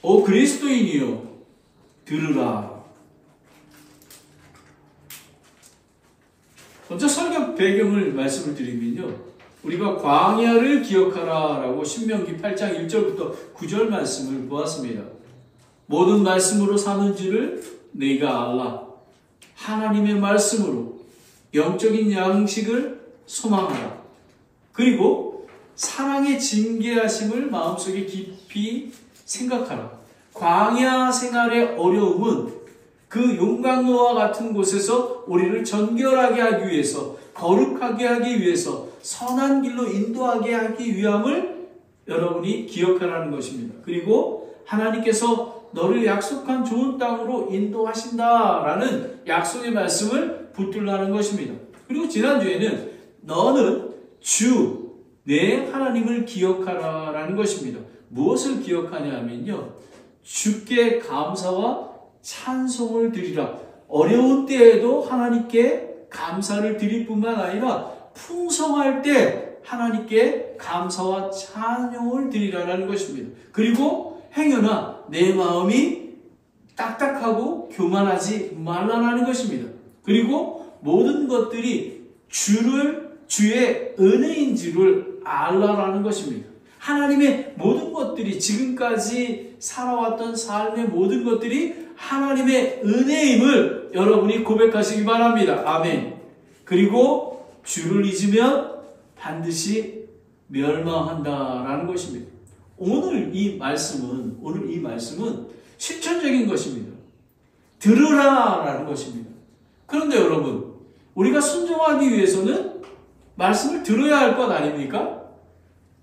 오 그리스도인이여 들으라. 먼저 설교 배경을 말씀을 드리면요, 우리가 광야를 기억하라 라고 신명기 8장 1절부터 9절 말씀을 보았습니다. 모든 말씀으로 사는 줄을 네가 알라. 하나님의 말씀으로 영적인 양식을 소망하라. 그리고 사랑의 징계하심을 마음속에 깊이 생각하라. 광야 생활의 어려움은 그 용광로와 같은 곳에서 우리를 정결하게 하기 위해서, 거룩하게 하기 위해서, 선한 길로 인도하게 하기 위함을 여러분이 기억하라는 것입니다. 그리고 하나님께서 너를 약속한 좋은 땅으로 인도하신다라는 약속의 말씀을 붙들라는 것입니다. 그리고 지난주에는 너는 주 내 하나님을 기억하라라는 것입니다. 무엇을 기억하냐 하면요, 주께 감사와 찬송을 드리라. 어려운 때에도 하나님께 감사를 드릴 뿐만 아니라 풍성할 때 하나님께 감사와 찬송을 드리라는 것입니다. 그리고 행여나 내 마음이 딱딱하고 교만하지 말라는 것입니다. 그리고 모든 것들이 주의 은혜인 줄을 알라라는 것입니다. 하나님의 모든 것들이, 지금까지 살아왔던 삶의 모든 것들이 하나님의 은혜임을 여러분이 고백하시기 바랍니다. 아멘. 그리고 주를 잊으면 반드시 멸망한다라는 것입니다. 오늘 이 말씀은 실천적인 것입니다. 들으라라는 것입니다. 그런데 여러분, 우리가 순종하기 위해서는 말씀을 들어야 할 것 아닙니까?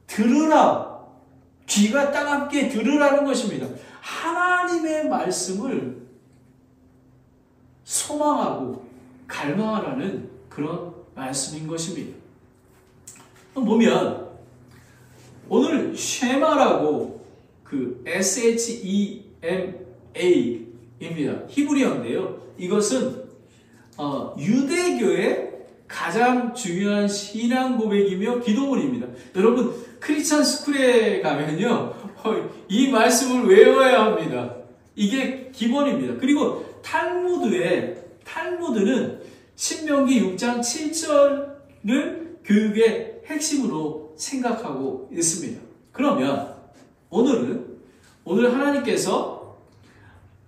들으라. 귀가 따갑게 들으라는 것입니다. 하나님의 말씀을 소망하고 갈망하라는 그런 말씀인 것입니다. 보면 오늘 쉐마라고 그 SHEMA입니다. 히브리어인데요. 이것은 유대교의 가장 중요한 신앙 고백이며 기도문입니다. 여러분 크리스천 스쿨에 가면요, 이 말씀을 외워야 합니다. 이게 기본입니다. 그리고 탈무드는 신명기 6장 7절을 교육의 핵심으로 생각하고 있습니다. 그러면 오늘 하나님께서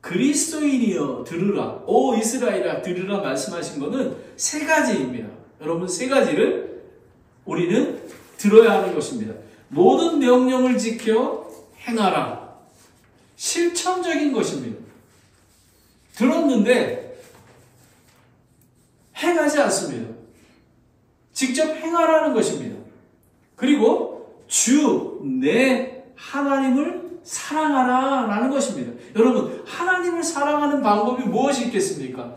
그리스도인이여 들으라, 오 이스라엘아 들으라 말씀하신 것은 세 가지입니다. 여러분, 세 가지를 우리는 들어야 하는 것입니다. 모든 명령을 지켜 행하라. 실천적인 것입니다. 들었는데 행하지 않습니다. 직접 행하라는 것입니다. 그리고 주 내 하나님을 사랑하라 라는 것입니다. 여러분, 하나님을 사랑하는 방법이 무엇이 있겠습니까?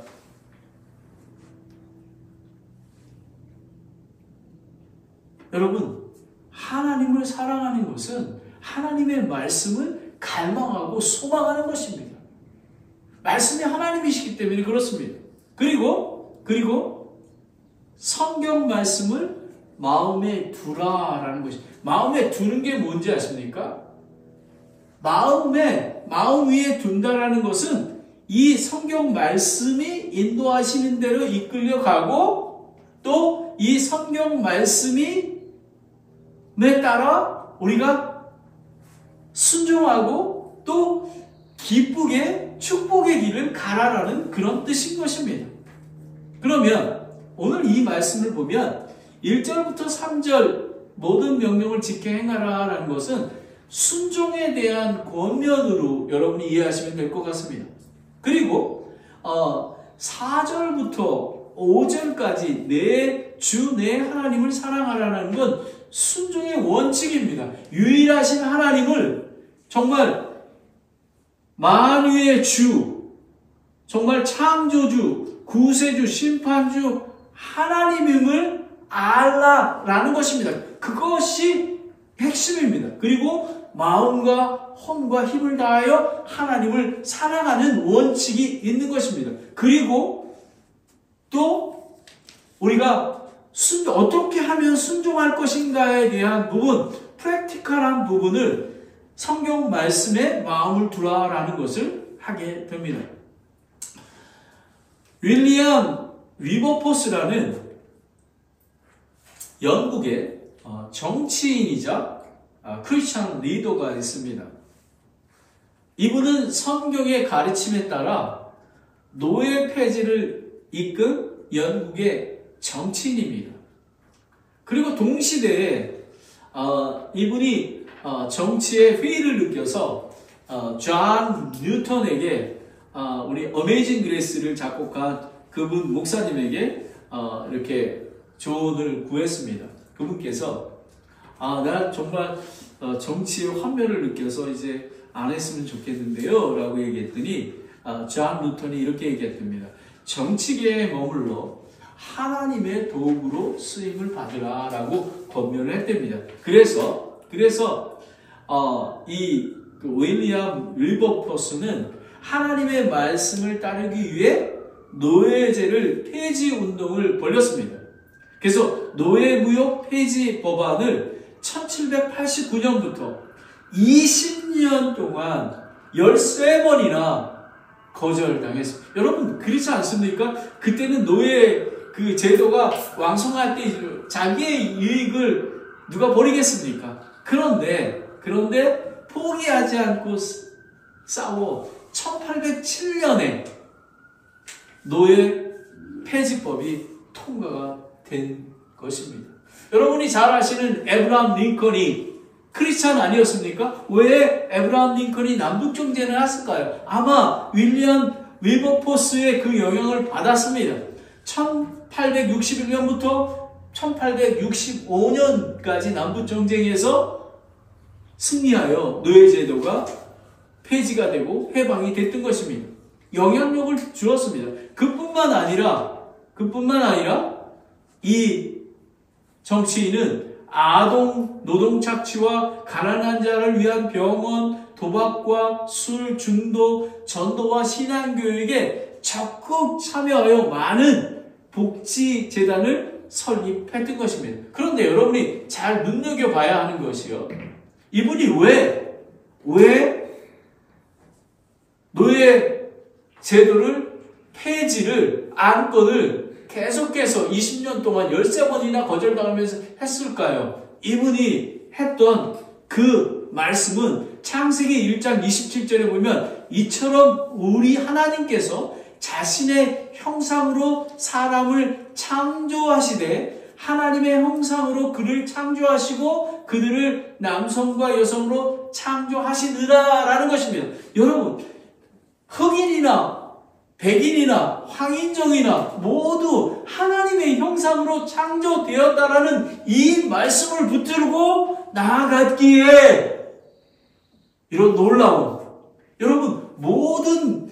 여러분, 하나님을 사랑하는 것은 하나님의 말씀을 갈망하고 소망하는 것입니다. 말씀이 하나님이시기 때문에 그렇습니다. 그리고 성경 말씀을 마음에 두라라는 것입니다. 마음에 두는 게 뭔지 아십니까? 마음 위에 둔다라는 것은 이 성경 말씀이 인도하시는 대로 이끌려가고, 또 이 성경 말씀에 따라 우리가 순종하고 또 기쁘게 축복의 길을 가라라는 그런 뜻인 것입니다. 그러면 오늘 이 말씀을 보면 1절부터 3절 모든 명령을 지켜 행하라라는 것은 순종에 대한 권면으로 여러분이 이해하시면 될 것 같습니다. 그리고 4절부터 5절까지 내 하나님을 사랑하라는 건 순종의 원칙입니다. 유일하신 하나님을, 정말 만유의 주, 정말 창조주, 구세주, 심판주 하나님임을 알라라는 것입니다. 그것이 핵심입니다. 그리고 마음과 혼과 힘을 다하여 하나님을 사랑하는 원칙이 있는 것입니다. 그리고 또 우리가 어떻게 하면 순종할 것인가에 대한 부분, 프랙티컬한 부분을 성경 말씀에 마음을 두라라는 것을 하게 됩니다. 윌리엄 위버포스라는 영국의 정치인이자 크리스천 리더가 있습니다. 이분은 성경의 가르침에 따라 노예 폐지를 이끈 영국의 정치인입니다. 그리고 동시대에 이분이 정치의 회의를 느껴서 존 뉴턴에게 우리 어메이징 그레이스를 작곡한 그분 목사님에게 이렇게 조언을 구했습니다. 그분께서 나 정말 정치의 환멸을 느껴서 이제 안 했으면 좋겠는데요 라고 얘기했더니 존 뉴턴이 이렇게 얘기했답니다. 정치계에 머물러 하나님의 도구로 쓰임을 받으라 라고 권면을 했답니다. 그래서 이 윌리엄 윌버포스는 하나님의 말씀을 따르기 위해 노예제를 폐지 운동을 벌였습니다. 그래서 노예무역 폐지 법안을 1789년부터 20년 동안 13번이나 거절당했습니다. 여러분 그렇지 않습니까? 그때는 노예 그 제도가 왕성할 때 자기의 이익을 누가 버리겠습니까? 그런데 포기하지 않고 싸워 1807년에 노예 폐지법이 통과가 된 것입니다. 여러분이 잘 아시는 에브라함 링컨이 크리스찬 아니었습니까? 왜 에브라함 링컨이 남북정전을 했을까요? 아마 윌리엄 윌버포스의 그 영향을 받았습니다. 1861년부터 1865년까지 남북정전에서 승리하여 노예제도가 폐지가 되고 해방이 됐던 것입니다. 영향력을 주었습니다. 그뿐만 아니라 이 정치인은 아동 노동 착취와 가난한 자를 위한 병원, 도박과 술 중독, 전도와 신앙교육에 적극 참여하여 많은 복지재단을 설립했던 것입니다. 그런데 여러분이 잘 눈여겨봐야 하는 것이요. 이분이 왜 노예 제도를 폐지를 안건을 계속해서 20년 동안 13번이나 거절당하면서 했을까요? 이분이 했던 그 말씀은 창세기 1장 27절에 보면 이처럼 우리 하나님께서 자신의 형상으로 사람을 창조하시되 하나님의 형상으로 그를 창조하시고 그들을 남성과 여성으로 창조하시느라라는 것입니다. 여러분 흑인이나 백인이나 황인종이나 모두 하나님의 형상으로 창조되었다라는 이 말씀을 붙들고 나아갔기에 이런 놀라운 여러분 모든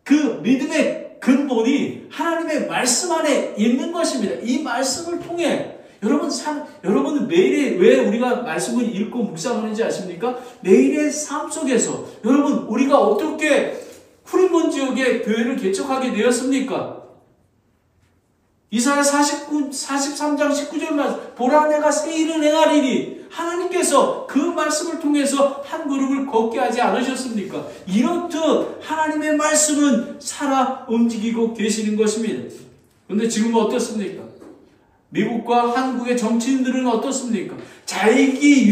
그 믿음의 근본이 하나님의 말씀 안에 있는 것입니다. 이 말씀을 통해 여러분은 매일에 왜 우리가 말씀을 읽고 묵상하는지 아십니까? 매일의 삶 속에서 여러분 우리가 어떻게 후리몬 지역에 교회를 개척하게 되었습니까? 이사야 43장 19절 말씀 보라 내가 새 일을 행하리니 하나님께서 그 말씀을 통해서 한 걸음을 걷게 하지 않으셨습니까? 이렇듯 하나님의 말씀은 살아 움직이고 계시는 것입니다. 그런데 지금은 어떻습니까? 미국과 한국의 정치인들은 어떻습니까? 자익이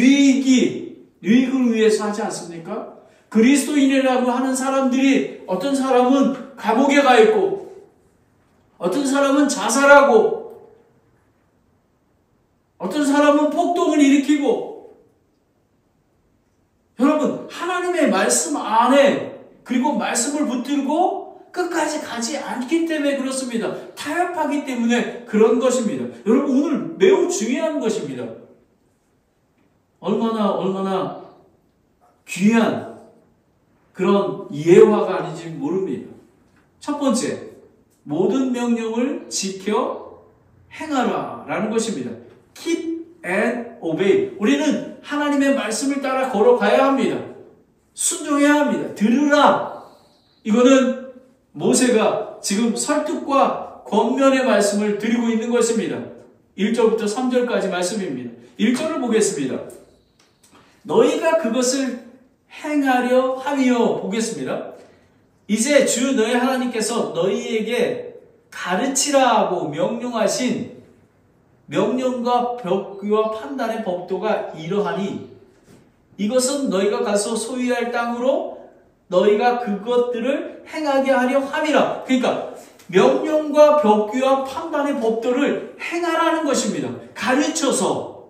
유익을 위해서 하지 않습니까? 그리스도인이라고 하는 사람들이 어떤 사람은 감옥에 가 있고 어떤 사람은 자살하고 어떤 사람은 폭동을 일으키고 여러분 하나님의 말씀 안에 그리고 말씀을 붙들고 끝까지 가지 않기 때문에 그렇습니다. 타협하기 때문에 그런 것입니다. 여러분 오늘 매우 중요한 것입니다. 얼마나 귀한 그런 예화가 아닌지 모릅니다. 첫 번째, 모든 명령을 지켜 행하라 라는 것입니다. Keep and obey. 우리는 하나님의 말씀을 따라 걸어가야 합니다. 순종해야 합니다. 들으라. 이거는 모세가 지금 설득과 권면의 말씀을 드리고 있는 것입니다. 1절부터 3절까지 말씀입니다. 1절을 보겠습니다. 너희가 그것을 행하려 함이요. 보겠습니다. 이제 주 너희 하나님께서 너희에게 가르치라고 명령하신 명령과 벽규와 판단의 법도가 이러하니 이것은 너희가 가서 소유할 땅으로 너희가 그것들을 행하게 하려 함이라. 그러니까 명령과 벽규와 판단의 법도를 행하라는 것입니다. 가르쳐서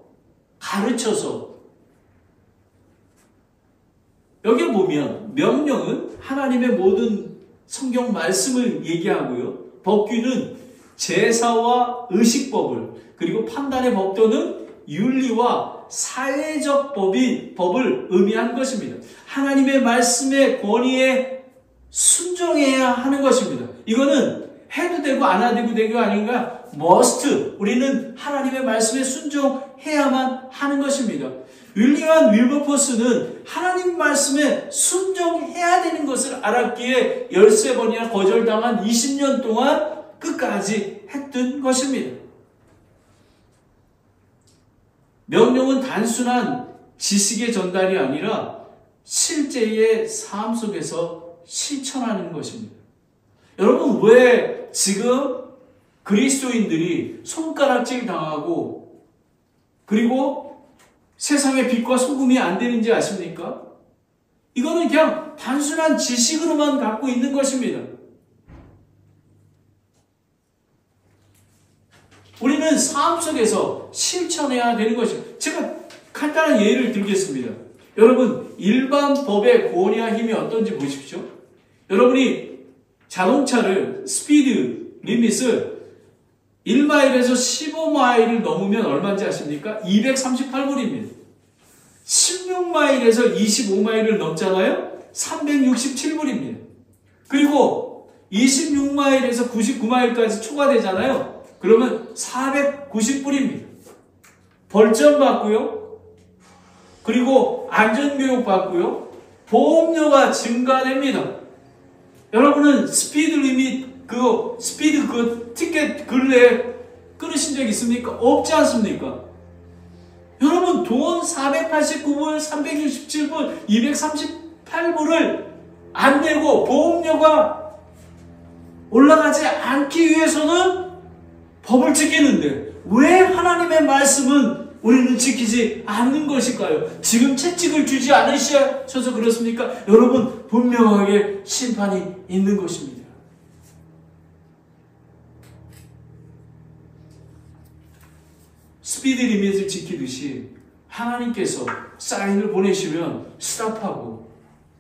여기 보면 명령은 하나님의 모든 성경 말씀을 얘기하고요. 법규는 제사와 의식법을, 그리고 판단의 법도는 윤리와 사회적 법을 의미한 것입니다. 하나님의 말씀의 권위에 순종해야 하는 것입니다. 이거는 해도 되고 안 해도 되고 아닌가? must. 우리는 하나님의 말씀에 순종해야만 하는 것입니다. 윌리엄 윌버포스는 하나님 말씀에 순종해야 되는 것을 알았기에 13번이나 거절당한 20년 동안 끝까지 했던 것입니다. 명령은 단순한 지식의 전달이 아니라 실제의 삶 속에서 실천하는 것입니다. 여러분, 왜 지금 그리스도인들이 손가락질 당하고 그리고 세상의 빛과 소금이 안 되는지 아십니까? 이거는 그냥 단순한 지식으로만 갖고 있는 것입니다. 우리는 삶 속에서 실천해야 되는 것입니다. 제가 간단한 예를 들겠습니다. 여러분, 일반 법의 권위와 힘이 어떤지 보십시오. 여러분이 자동차를 스피드 리밋을 1마일에서 15마일을 넘으면 얼마인지 아십니까? 238불입니다. 16마일에서 25마일을 넘잖아요? 367불입니다. 그리고 26마일에서 99마일까지 초과되잖아요? 그러면 490불입니다. 벌점 받고요. 그리고 안전교육 받고요. 보험료가 증가됩니다. 여러분은 스피드 리밋 스피드 티켓 근래에 끊으신 적 있습니까? 없지 않습니까? 여러분, 돈 489불, 367불, 238불을 안 내고 보험료가 올라가지 않기 위해서는 법을 지키는데 왜 하나님의 말씀은 우리는 지키지 않는 것일까요? 지금 채찍을 주지 않으셔서 그렇습니까? 여러분, 분명하게 심판이 있는 것입니다. 스피드 리밋을 지키듯이 하나님께서 사인을 보내시면 스탑하고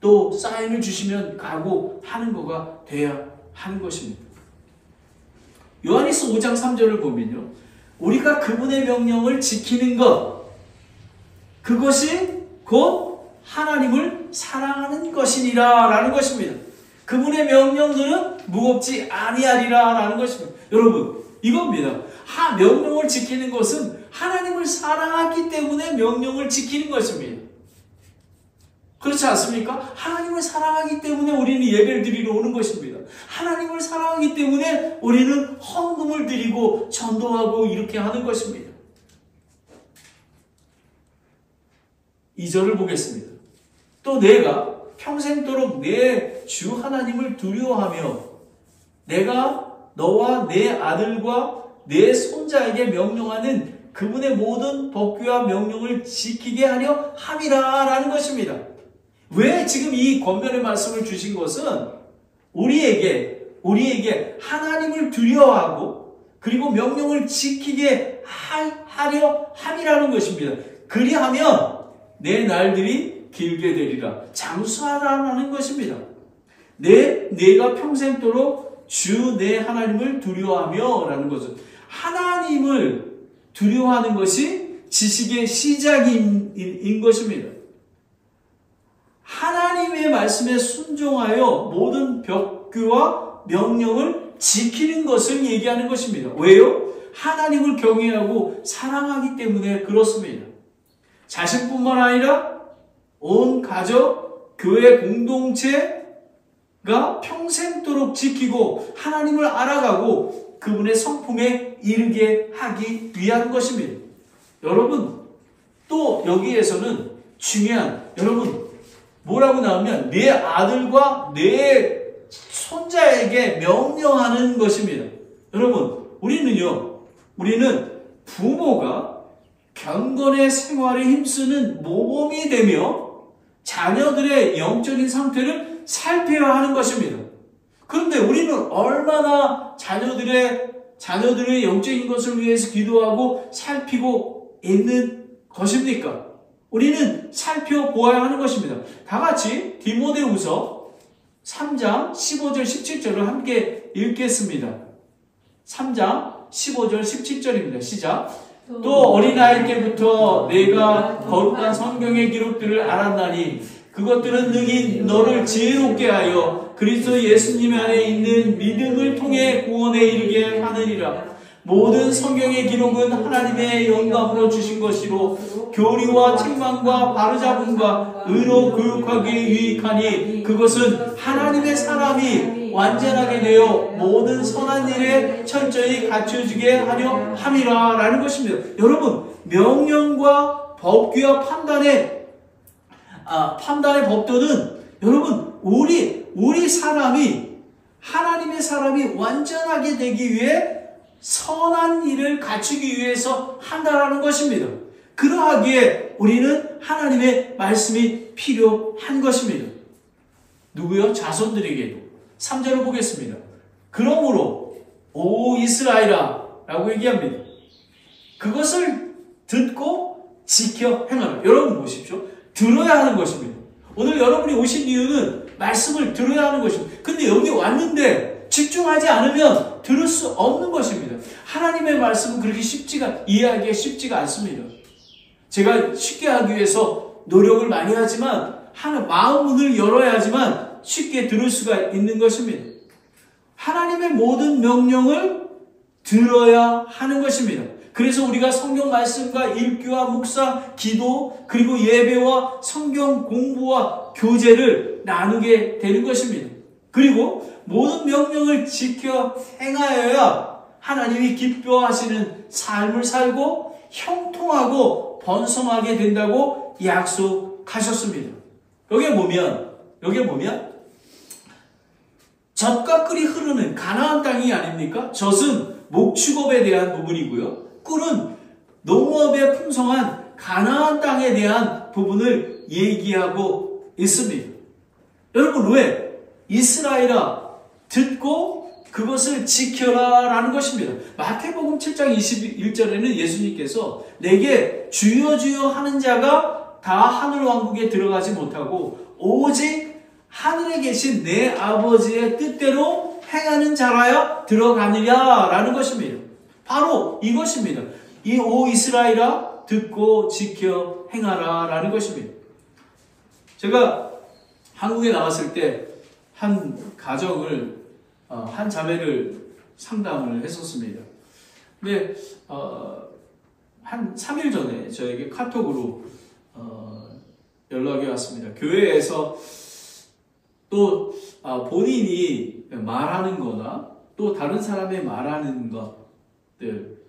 또 사인을 주시면 가고 하는 거가 돼야 하는 것입니다. 요한일서 5장 3절을 보면요, 우리가 그분의 명령을 지키는 것, 그것이 곧 하나님을 사랑하는 것이니라 라는 것입니다. 그분의 명령들은 무겁지 아니하리라 라는 것입니다. 여러분, 이겁니다. 명령을 지키는 것은 하나님을 사랑하기 때문에 명령을 지키는 것입니다. 그렇지 않습니까? 하나님을 사랑하기 때문에 우리는 예배를 드리러 오는 것입니다. 하나님을 사랑하기 때문에 우리는 헌금을 드리고 전도하고 이렇게 하는 것입니다. 2절을 보겠습니다. 또 내가 평생도록 내 주 하나님을 두려워하며 내가 너와 내 아들과 내 손자에게 명령하는 그분의 모든 법규와 명령을 지키게 하려 함이라 라는 것입니다. 왜 지금 이 권면의 말씀을 주신 것은 우리에게 하나님을 두려워하고 그리고 명령을 지키게 하려 함이라는 것입니다. 그리하면 내 날들이 길게 되리라. 장수하라는 것입니다. 내가 평생도록 주 내 하나님을 두려워하며 라는 것은 하나님을 두려워하는 것이 지식의 시작인 것입니다. 하나님의 말씀에 순종하여 모든 벽규와 명령을 지키는 것을 얘기하는 것입니다. 왜요? 하나님을 경외하고 사랑하기 때문에 그렇습니다. 자신뿐만 아니라 온 가족, 교회 공동체가 평생도록 지키고 하나님을 알아가고 그분의 성품에 이르게 하기 위한 것입니다. 여러분, 또 여기에서는 중요한, 여러분 뭐라고 나오면 내 아들과 내 손자에게 명령하는 것입니다. 여러분 우리는 부모가 경건의 생활에 힘쓰는 모범이 되며 자녀들의 영적인 상태를 살펴야 하는 것입니다. 그런데 우리는 얼마나 자녀들의 영적인 것을 위해서 기도하고 살피고 있는 것입니까? 우리는 살펴보아야 하는 것입니다. 다 같이 디모데후서 3장 15절 17절을 함께 읽겠습니다. 3장 15절 17절입니다. 시작. 또 어린아이 때부터 내가 거룩한 성경의 기록들을 알았나니 그것들은 능히 너를 지혜롭게 하여 그리스도 예수님 안에 있는 믿음을 통해 구원에 이르게 하느니라. 모든 성경의 기록은 하나님의 영감으로 주신 것이로 교리와 책망과 바르잡음과 의로 교육하기에 유익하니 그것은 하나님의 사람이 완전하게 되어 모든 선한 일에 철저히 갖춰지게 하려 함이라 라는 것입니다. 여러분 명령과 법규와 판단의 법도는 여러분 우리 사람이 하나님의 사람이 완전하게 되기 위해 선한 일을 갖추기 위해서 한다라는 것입니다. 그러하기에 우리는 하나님의 말씀이 필요한 것입니다. 누구요? 자손들에게도. 3절을 보겠습니다. 그러므로 오 이스라엘아 라고 얘기합니다. 그것을 듣고 지켜 행하라. 여러분 보십시오. 들어야 하는 것입니다. 오늘 여러분이 오신 이유는 말씀을 들어야 하는 것입니다. 근데 여기 왔는데 집중하지 않으면 들을 수 없는 것입니다. 하나님의 말씀은 그렇게 이해하기가 쉽지가 않습니다. 제가 쉽게 하기 위해서 노력을 많이 하지만 마음 문을 열어야 하지만 쉽게 들을 수가 있는 것입니다. 하나님의 모든 명령을 들어야 하는 것입니다. 그래서 우리가 성경 말씀과 읽기와 묵상, 기도, 그리고 예배와 성경 공부와 교제를 나누게 되는 것입니다. 그리고 모든 명령을 지켜 행하여야 하나님이 기뻐하시는 삶을 살고 형통하고 번성하게 된다고 약속하셨습니다. 여기에 보면 젖과 꿀이 흐르는 가나안 땅이 아닙니까? 젖은 목축업에 대한 부분이고요. 꿀은 농업에 풍성한 가나안 땅에 대한 부분을 얘기하고 있습니다. 여러분 왜? 이스라엘아 듣고 그것을 지켜라 라는 것입니다. 마태복음 7장 21절에는 예수님께서 내게 주여 주여 하는 자가 다 하늘 왕국에 들어가지 못하고 오직 하늘에 계신 내 아버지의 뜻대로 행하는 자라야 들어가느냐 라는 것입니다. 바로 이것입니다. 이 오 이스라엘아 듣고 지켜 행하라 라는 것입니다. 제가 한국에 나왔을 때 한 가정을 한 자매를 상담을 했었습니다. 근데 한 3일 전에 저에게 카톡으로 연락이 왔습니다. 교회에서 또 본인이 말하는 거나 또 다른 사람이 말하는 것들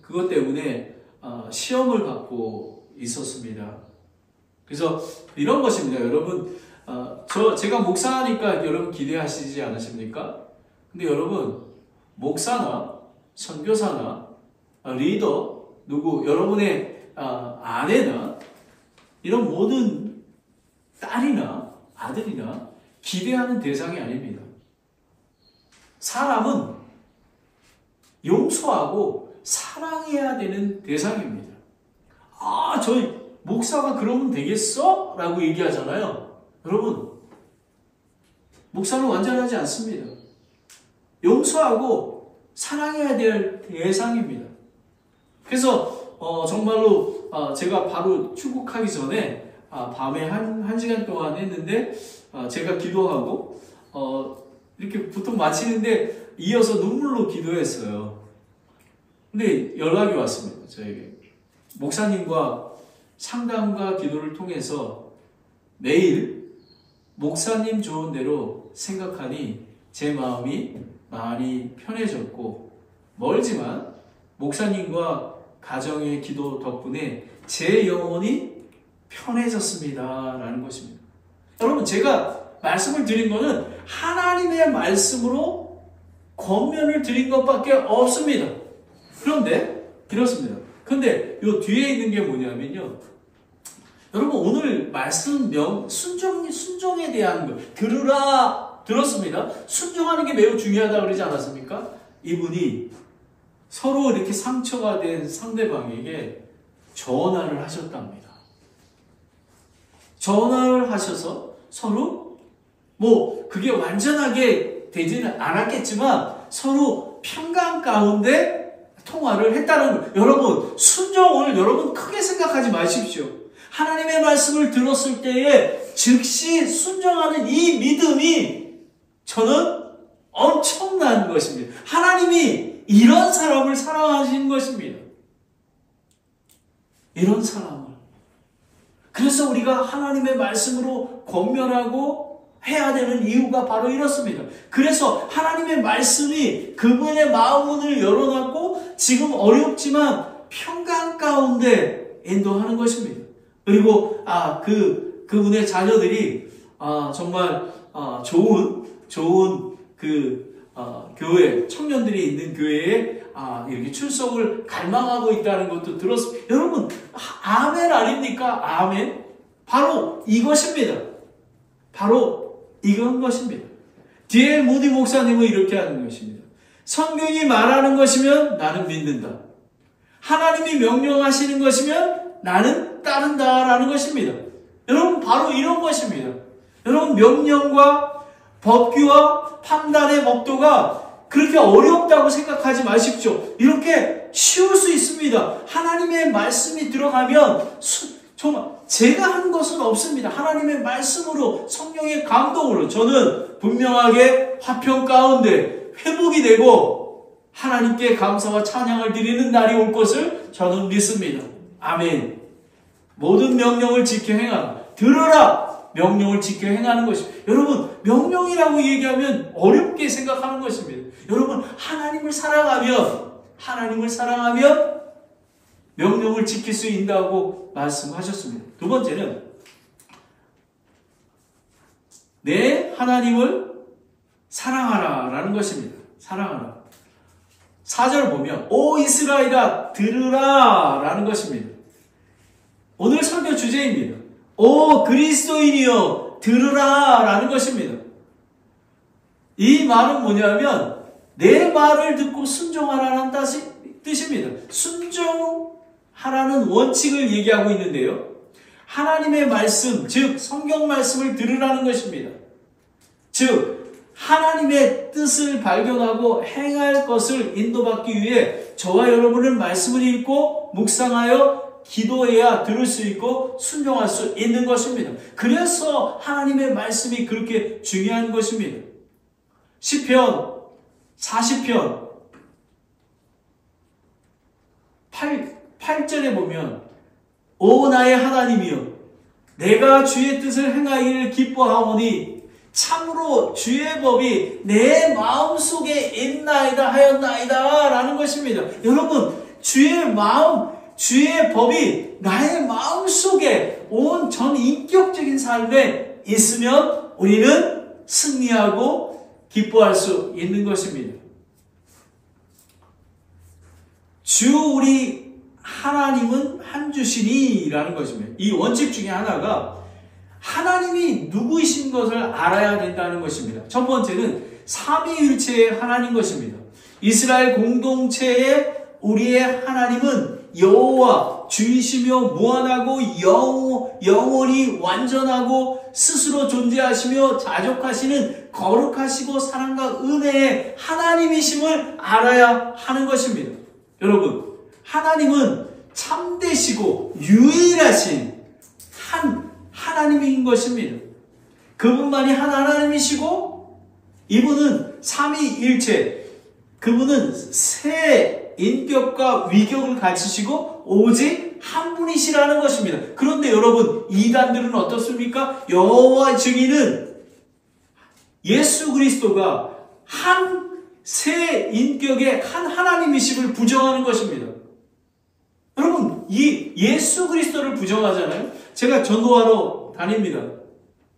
그것 때문에 시험을 받고 있었습니다. 그래서 이런 것입니다. 여러분 제가 목사하니까 여러분 기대하시지 않으십니까? 근데 여러분 목사나 선교사나 리더 여러분의 아내나 이런 모든 딸이나 아들이나 기대하는 대상이 아닙니다. 사람은 용서하고 사랑해야 되는 대상입니다. 저희 목사가 그러면 되겠어? 라고 얘기하잖아요. 여러분, 목사는 완전하지 않습니다. 용서하고 사랑해야 될 대상입니다. 그래서 정말로 제가 바로 출국하기 전에 밤에 한 시간 동안 했는데 제가 기도하고 이렇게 보통 마치는데 이어서 눈물로 기도했어요. 근데 연락이 왔습니다. 저에게. 목사님과 상담과 기도를 통해서 내일 목사님 좋은 대로 생각하니 제 마음이 많이 편해졌고 멀지만 목사님과 가정의 기도 덕분에 제 영혼이 편해졌습니다. 라는 것입니다. 여러분, 제가 말씀을 드린 거는 하나님의 말씀으로 권면을 드린 것밖에 없습니다. 그런데 이렇습니다. 그런데 요 뒤에 있는 게 뭐냐면요. 여러분, 오늘 말씀 순종에 대한 것, 들었습니다. 순종하는 게 매우 중요하다고 그러지 않았습니까? 이분이 서로 이렇게 상처가 된 상대방에게 전화를 하셨답니다. 전화를 하셔서 서로 그게 완전하게 되지는 않았겠지만 서로 평강 가운데 통화를 했다는 거예요. 여러분, 순종을 여러분 크게 생각하지 마십시오. 하나님의 말씀을 들었을 때에 즉시 순종하는 이 믿음이 저는 엄청난 것입니다. 하나님이 이런 사람을 사랑하신 것입니다. 이런 사람을. 그래서 우리가 하나님의 말씀으로 권면하고 해야 되는 이유가 바로 이렇습니다. 그래서 하나님의 말씀이 그분의 마음문을 열어놨고 지금 어렵지만 평강 가운데 인도하는 것입니다. 그리고 그분의 자녀들이 정말 좋은 교회, 청년들이 있는 교회에 이렇게 출석을 갈망하고 있다는 것도 들었습니다. 여러분, 아멘 아닙니까? 아멘. 바로 이것입니다. 바로 이건 것입니다. D.L. 무디 목사님은 이렇게 하는 것입니다. 성경이 말하는 것이면 나는 믿는다. 하나님이 명령하시는 것이면 나는 따른다라는 것입니다. 여러분, 바로 이런 것입니다. 여러분, 명령과 법규와 판단의 법도가 그렇게 어렵다고 생각하지 마십시오. 이렇게 쉬울 수 있습니다. 하나님의 말씀이 들어가면 정말 제가 한 것은 없습니다. 하나님의 말씀으로, 성령의 감동으로 저는 분명하게 화평 가운데 회복이 되고 하나님께 감사와 찬양을 드리는 날이 올 것을 저는 믿습니다. 아멘. 모든 명령을 지켜 행하라. 들어라. 명령을 지켜 행하는 것입니다. 여러분, 명령이라고 얘기하면 어렵게 생각하는 것입니다. 여러분, 하나님을 사랑하면 명령을 지킬 수 있다고 말씀하셨습니다. 두 번째는 내 하나님을 사랑하라 라는 것입니다. 사랑하라. 4절 보면 오 이스라엘아 들으라 라는 것입니다. 오늘 설교 주제입니다. 오 그리스도인이여 들으라 라는 것입니다. 이 말은 뭐냐면 내 말을 듣고 순종하라는 뜻입니다. 순종하라는 원칙을 얘기하고 있는데요. 하나님의 말씀, 즉 성경 말씀을 들으라는 것입니다. 즉 하나님의 뜻을 발견하고 행할 것을 인도받기 위해 저와 여러분은 말씀을 읽고 묵상하여 기도해야 들을 수 있고 순종할 수 있는 것입니다. 그래서 하나님의 말씀이 그렇게 중요한 것입니다. 시편 40편 8절에 보면 오 나의 하나님이여 내가 주의 뜻을 행하기를 기뻐하오니 참으로 주의 법이 내 마음속에 있나이다 하였나이다 라는 것입니다. 여러분, 주의 마음, 주의 법이 나의 마음속에 온 전 인격적인 삶에 있으면 우리는 승리하고 기뻐할 수 있는 것입니다. 주 우리 하나님은 한 주시니 라는 것입니다. 이 원칙 중에 하나가 하나님이 누구이신 것을 알아야 된다는 것입니다. 첫 번째는 삼위일체의 하나님 것입니다. 이스라엘 공동체의 우리의 하나님은 여호와 주이시며 무한하고 영원히 완전하고 스스로 존재하시며 자족하시는 거룩하시고 사랑과 은혜의 하나님이심을 알아야 하는 것입니다. 여러분, 하나님은 참되시고 유일하신 한 하나님인 것입니다. 그분만이 한 하나님이시고 이분은 삼위일체, 그분은 세 인격과 위격을 가지시고 오직 한 분이시라는 것입니다. 그런데 여러분, 이단들은 어떻습니까? 여호와 증인은 예수 그리스도가 한 세 인격의 한 하나님이심을 부정하는 것입니다. 여러분, 이 예수 그리스도를 부정하잖아요. 제가 전도하러 다닙니다.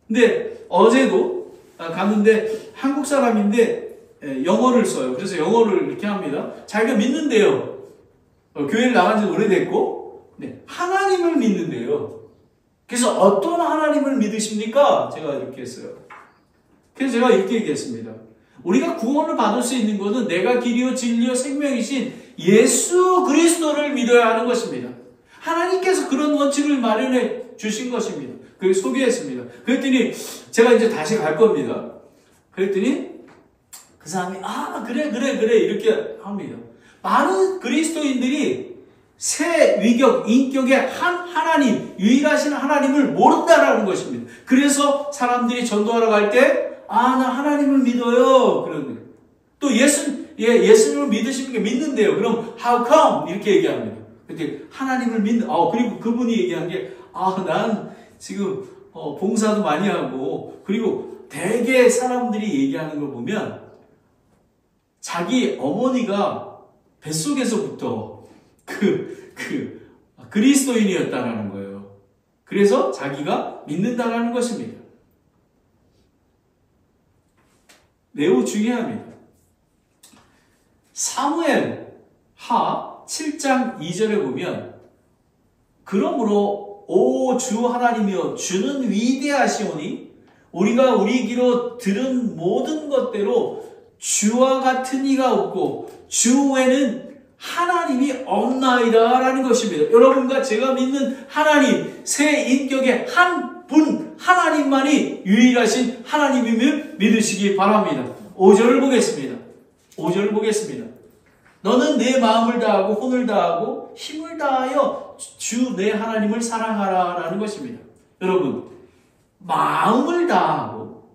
근데 어제도 갔는데 한국 사람인데 영어를 써요. 그래서 영어를 이렇게 합니다. 자기가 믿는데요. 교회를 나간 지 오래됐고 하나님을 믿는데요. 그래서 어떤 하나님을 믿으십니까? 제가 이렇게 했어요. 그래서 제가 이렇게 얘기했습니다. 우리가 구원을 받을 수 있는 것은 내가 길이요 진리요 생명이신 예수 그리스도를 믿어야 하는 것입니다. 하나님께서 그런 원칙을 마련해 주신 것입니다. 그래서 소개했습니다. 그랬더니 제가 이제 다시 갈 겁니다. 그랬더니 그 사람이 그래 이렇게 합니다. 많은 그리스도인들이 새 위격, 인격의 한 하나님, 유일하신 하나님을 모른다라는 것입니다. 그래서 사람들이 전도하러 갈 때 나 하나님을 믿어요. 그런 거예요. 또 예수님을 믿으십니까? 믿는데요. 그럼 how come? 이렇게 얘기합니다. 그때 하나님을 믿는, 그리고 그분이 얘기한 게, 난 지금 봉사도 많이 하고, 그리고 대개 사람들이 얘기하는 걸 보면 자기 어머니가 뱃속에서부터 그리스도인이었다라는 거예요. 그래서 자기가 믿는다라는 것입니다. 매우 중요합니다. 사무엘 하 7장 2절에 보면 그러므로 오 주 하나님이여 주는 위대하시오니 우리가 우리 귀로 들은 모든 것대로 주와 같은 이가 없고 주 외에는 하나님이 없나이다 라는 것입니다. 여러분과 제가 믿는 하나님, 새 인격의 한 분 하나님만이 유일하신 하나님임을 믿으시기 바랍니다. 5절을 보겠습니다. 5절을 보겠습니다. 너는 내 마음을 다하고 혼을 다하고 힘을 다하여 주 내 하나님을 사랑하라 라는 것입니다. 여러분, 마음을 다하고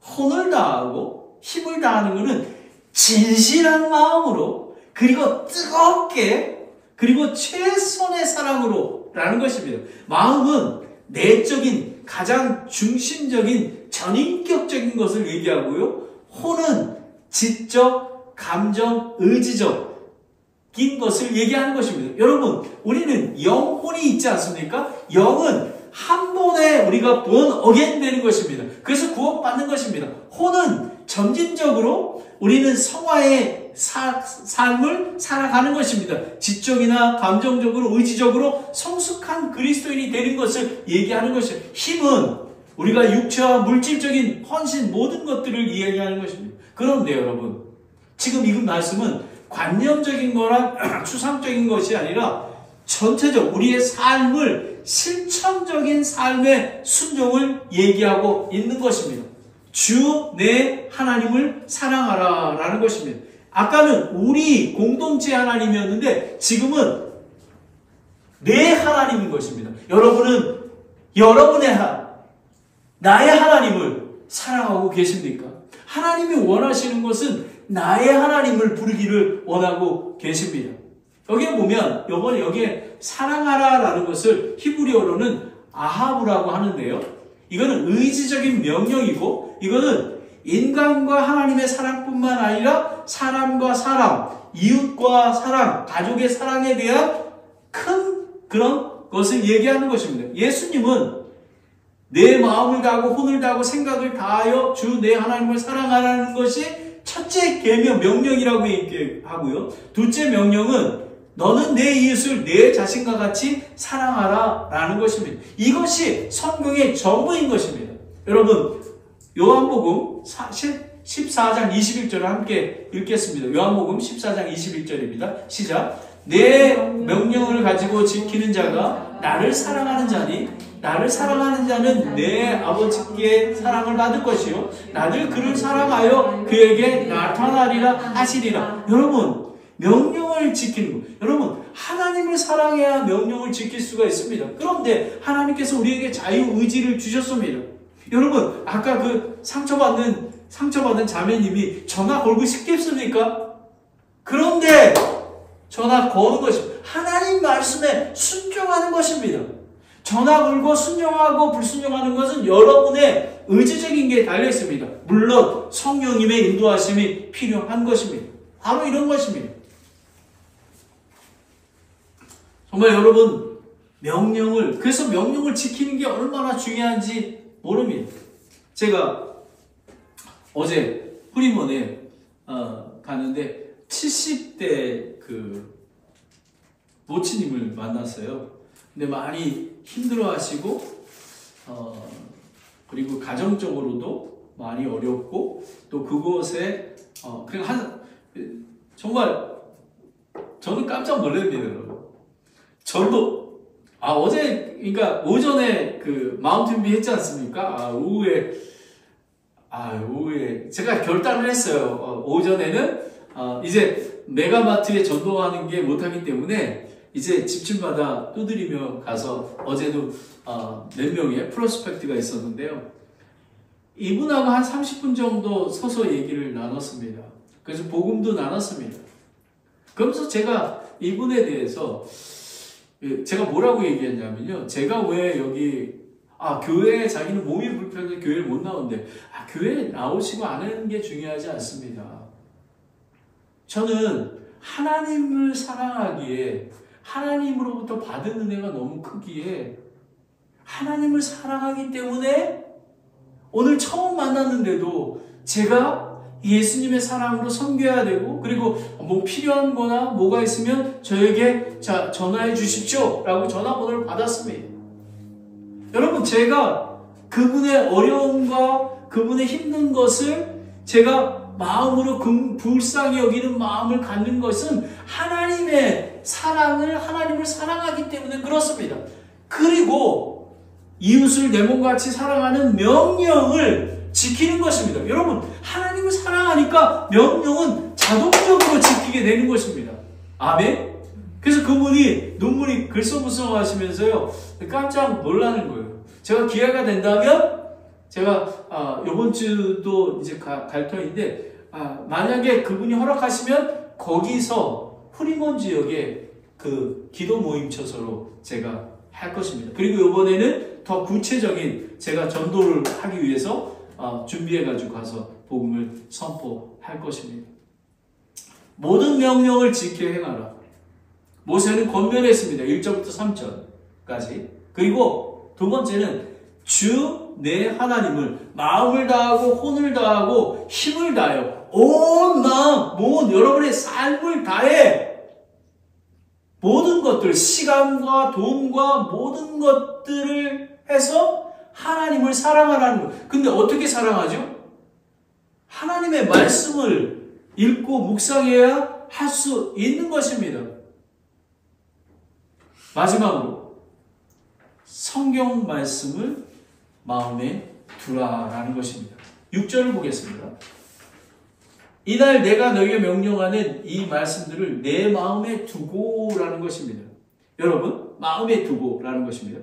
혼을 다하고 힘을 다하는 것은 진실한 마음으로 그리고 뜨겁게 그리고 최선의 사랑으로 라는 것입니다. 마음은 내적인 가장 중심적인 전인격적인 것을 얘기하고요. 혼은 지적, 감정, 의지적인 것을 얘기하는 것입니다. 여러분, 우리는 영혼이 있지 않습니까? 영은 한 번에 우리가 born again 되는 것입니다. 그래서 구원받는 것입니다. 혼은 점진적으로 우리는 성화의 삶을 살아가는 것입니다. 지적이나 감정적으로 의지적으로 성숙한 그리스도인이 되는 것을 얘기하는 것입니다. 힘은 우리가 육체와 물질적인 헌신 모든 것들을 이야기하는 것입니다. 그런데 여러분, 지금 이 말씀은 관념적인 거나 추상적인 것이 아니라 전체적 우리의 삶을 실천적인 삶의 순종을 얘기하고 있는 것입니다. 주 내 하나님을 사랑하라 라는 것입니다. 아까는 우리 공동체 하나님이었는데 지금은 내 하나님인 것입니다. 여러분은 여러분의 나의 하나님을 사랑하고 계십니까? 하나님이 원하시는 것은 나의 하나님을 부르기를 원하고 계십니다. 여기에 보면 여기에 사랑하라 라는 것을 히브리어로는 아하브라고 하는데요. 이거는 의지적인 명령이고 이거는 인간과 하나님의 사랑뿐만 아니라 사람과 사람, 이웃과 사랑, 가족의 사랑에 대한 큰 그런 것을 얘기하는 것입니다. 예수님은 내 마음을 다하고 혼을 다하고 생각을 다하여 주 내 하나님을 사랑하라는 것이 첫째 계명 명령이라고 얘기하고요. 둘째 명령은 너는 내 이웃을 내 자신과 같이 사랑하라 라는 것입니다. 이것이 성경의 전부인 것입니다. 여러분, 요한복음 14장 21절을 함께 읽겠습니다. 요한복음 14장 21절입니다. 시작. 내 명령을 가지고 지키는 자가 나를 사랑하는 자니 나를 사랑하는 자는 내 아버지께 사랑을 받을 것이요 나를 그를 사랑하여 그에게 나타나리라 하시리라. 여러분, 명령을 지키는 것. 여러분, 하나님을 사랑해야 명령을 지킬 수가 있습니다. 그런데 하나님께서 우리에게 자유의지를 주셨습니다. 여러분, 아까 그 상처받은 자매님이 전화 걸고 싶겠습니까? 그런데 전화 거는 것입니다. 하나님 말씀에 순종하는 것입니다. 전화 걸고 순종하고 불순종하는 것은 여러분의 의지적인 게 달려 있습니다. 물론 성령님의 인도하심이 필요한 것입니다. 바로 이런 것입니다. 정말 여러분, 그래서 명령을 지키는 게 얼마나 중요한지 모릅니다. 제가 어제 후리몬에 가는데 70대 그 모치님을 만났어요. 근데 많이 힘들어 하시고, 그리고 가정적으로도 많이 어렵고, 또 그곳에, 정말, 저는 깜짝 놀랍니다, 여러분. 저도, 어제, 그러니까 오전에 그 마운틴비 했지 않습니까? 오후에, 제가 결단을 했어요. 오전에는, 이제 메가마트에 전도하는 게 못하기 때문에, 이제 집집마다 두드리며 가서, 어제도 몇 명의 프로스펙트가 있었는데요. 이분하고 한 30분 정도 서서 얘기를 나눴습니다. 그래서 복음도 나눴습니다. 그러면서 제가 이분에 대해서 제가 뭐라고 얘기했냐면요. 제가 왜 여기 교회에 자기는 몸이 불편해서 교회를 못 나오는데 교회에 나오시고 안 하는 게 중요하지 않습니다. 저는 하나님을 사랑하기에 하나님으로부터 받은 은혜가 너무 크기에 하나님을 사랑하기 때문에 오늘 처음 만났는데도 제가 예수님의 사랑으로 섬겨야 되고, 그리고 뭐 필요한 거나 뭐가 있으면 저에게 전화해 주십시오 라고 전화번호를 받았습니다. 여러분, 제가 그분의 어려움과 그분의 힘든 것을 제가 마음으로 불쌍히 여기는 마음을 갖는 것은 하나님의 하나님을 사랑하기 때문에 그렇습니다. 그리고 이웃을 내 몸같이 사랑하는 명령을 지키는 것입니다. 여러분, 하나님을 사랑하니까 명령은 자동적으로 지키게 되는 것입니다. 아멘? 그래서 그분이 눈물이 글썽글썽 하시면서요, 깜짝 놀라는 거예요. 제가 기회가 된다면, 제가, 요번 주도 이제 갈 터인데, 만약에 그분이 허락하시면, 거기서 후리몬 지역에 그 기도 모임 처소로 제가 할 것입니다. 그리고 요번에는 더 구체적인 제가 전도를 하기 위해서 준비해가지고 가서 복음을 선포할 것입니다. 모든 명령을 지켜 행하라. 모세는 권면했습니다. 1절부터 3절까지. 그리고 두 번째는 주 내 하나님을 마음을 다하고 혼을 다하고 힘을 다하여 온 마음, 여러분의 삶을 다해 모든 것들, 시간과 돈과 모든 것들을 해서 하나님을 사랑하라는 거예요. 근데 어떻게 사랑하죠? 하나님의 말씀을 읽고 묵상해야 할 수 있는 것입니다. 마지막으로 성경 말씀을 마음에 두라라는 것입니다. 6절을 보겠습니다. 이날 내가 너희에게 명령하는 이 말씀들을 내 마음에 두고라는 것입니다. 여러분, 마음에 두고라는 것입니다.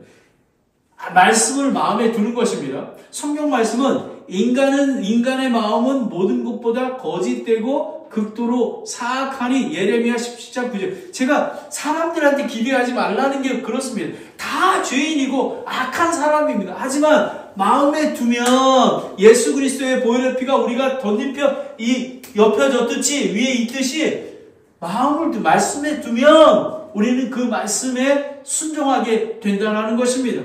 말씀을 마음에 두는 것입니다. 성경 말씀은 인간의 마음은 모든 것보다 거짓되고 극도로 사악하니 예레미야 17장 9절. 제가 사람들한테 기대하지 말라는 게 그렇습니다. 다 죄인이고 악한 사람입니다. 하지만 마음에 두면 예수 그리스도의 보혈의 피가 우리가 던진 엽혀졌듯이 위에 있듯이 말씀에 두면 우리는 그 말씀에 순종하게 된다는 것입니다.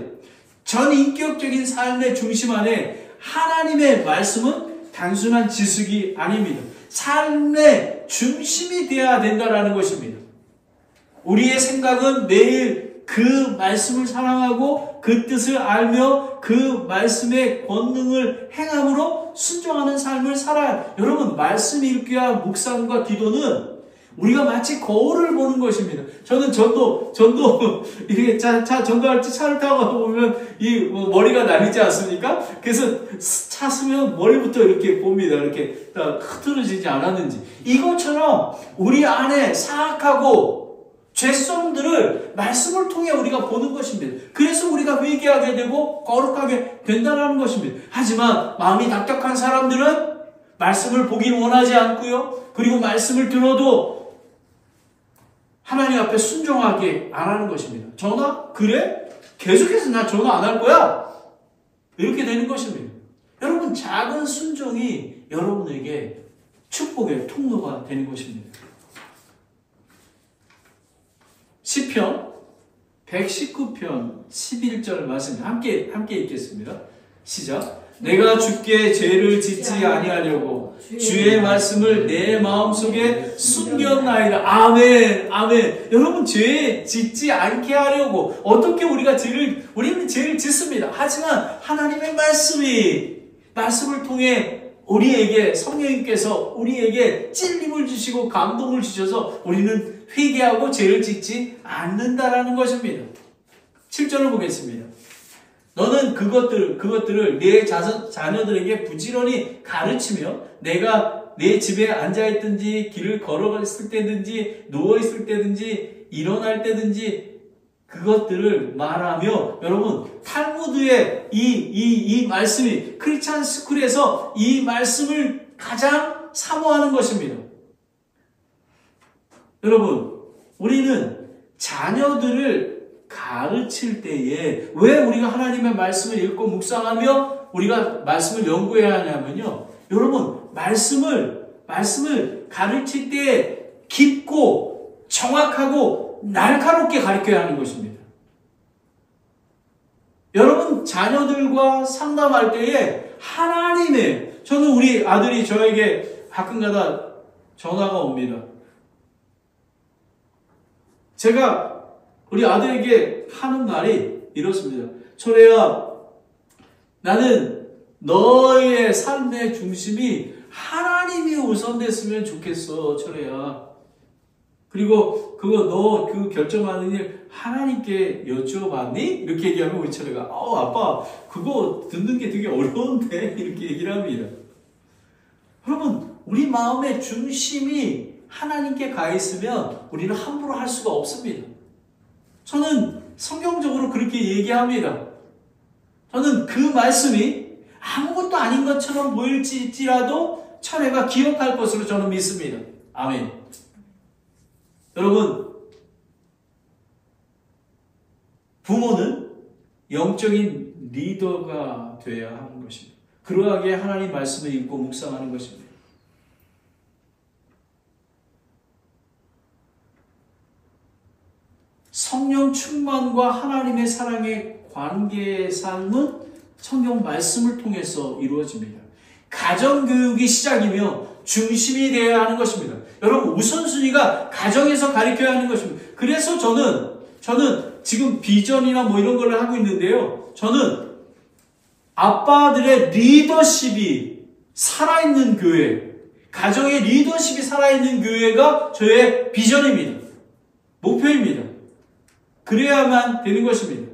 전인격적인 삶의 중심 안에 하나님의 말씀은 단순한 지식이 아닙니다. 삶의 중심이 되어야 된다는 것입니다. 우리의 생각은 매일 그 말씀을 사랑하고 그 뜻을 알며 그 말씀의 권능을 행함으로 순종하는 삶을 살아야. 여러분, 말씀 읽기와 묵상과 기도는 우리가 마치 거울을 보는 것입니다. 저는 전도 이렇게 전도할 때 차를 타고 보면 이 머리가 나뉘지 않습니까? 그래서 차 쓰면 머리부터 이렇게 봅니다. 이렇게 흐트러지지 않았는지. 이것처럼 우리 안에 사악하고 죄성들을 말씀을 통해 우리가 보는 것입니다. 그래서 우리가 회개하게 되고 거룩하게 된다는 것입니다. 하지만 마음이 딱딱한 사람들은 말씀을 보기는 원하지 않고요. 그리고 말씀을 들어도 하나님 앞에 순종하게 안 하는 것입니다. 전화? 그래? 계속해서 나 전화 안 할 거야? 이렇게 되는 것입니다. 여러분, 작은 순종이 여러분에게 축복의 통로가 되는 것입니다. 시편 119편 11절 말씀 함께 읽겠습니다. 시작. 내가 주께 죄를 짓지 아니하려고 주의 말씀을 내 마음속에 숨겼나이다. 아멘. 아멘. 여러분, 죄 짓지 않게 하려고 어떻게 우리는 죄를 짓습니다. 하지만 하나님의 말씀을 통해 우리에게 성령님께서 우리에게 찔림을 주시고 감동을 주셔서 우리는 회개하고 죄를 짓지 않는다라는 것입니다. 7절을 보겠습니다. 너는 그것들을 내 자녀들에게 부지런히 가르치며 내가 내 집에 앉아있든지 길을 걸어갔을 때든지 누워있을 때든지 일어날 때든지 그것들을 말하며, 여러분, 탈무드의 이 말씀이 크리스찬 스쿨에서 이 말씀을 가장 사모하는 것입니다. 여러분, 우리는 자녀들을 가르칠 때에 왜 우리가 하나님의 말씀을 읽고 묵상하며 우리가 말씀을 연구해야 하냐면요, 여러분, 말씀을 가르칠 때 깊고 정확하고 날카롭게 가르쳐야 하는 것입니다. 여러분, 자녀들과 상담할 때에 저는 우리 아들이 저에게 가끔가다 전화가 옵니다. 제가 우리 아들에게 하는 말이 이렇습니다. 철혜야, 나는 너의 삶의 중심이 하나님이 우선됐으면 좋겠어, 철혜야. 그리고 너 결정하는 일 하나님께 여쭤봤니? 이렇게 얘기하면 우리 철혜가 아빠 그거 듣는 게 되게 어려운데 이렇게 얘기를 합니다. 여러분, 우리 마음의 중심이 하나님께 가 있으면 우리는 함부로 할 수가 없습니다. 저는 성경적으로 그렇게 얘기합니다. 저는 그 말씀이 아무것도 아닌 것처럼 보일지라도 철회가 기억할 것으로 저는 믿습니다. 아멘. 여러분, 부모는 영적인 리더가 되어야 하는 것입니다. 그러하게 하나님 말씀을 읽고 묵상하는 것입니다. 성령 충만과 하나님의 사랑의 관계의 삶은 성경 말씀을 통해서 이루어집니다. 가정교육이 시작이며 중심이 되어야 하는 것입니다. 여러분, 우선순위가 가정에서 가르쳐야 하는 것입니다. 그래서 저는 지금 비전이나 뭐 이런 걸 하고 있는데요. 저는 아빠들의 리더십이 살아있는 교회, 가정의 리더십이 살아있는 교회가 저의 비전입니다. 목표입니다. 그래야만 되는 것입니다.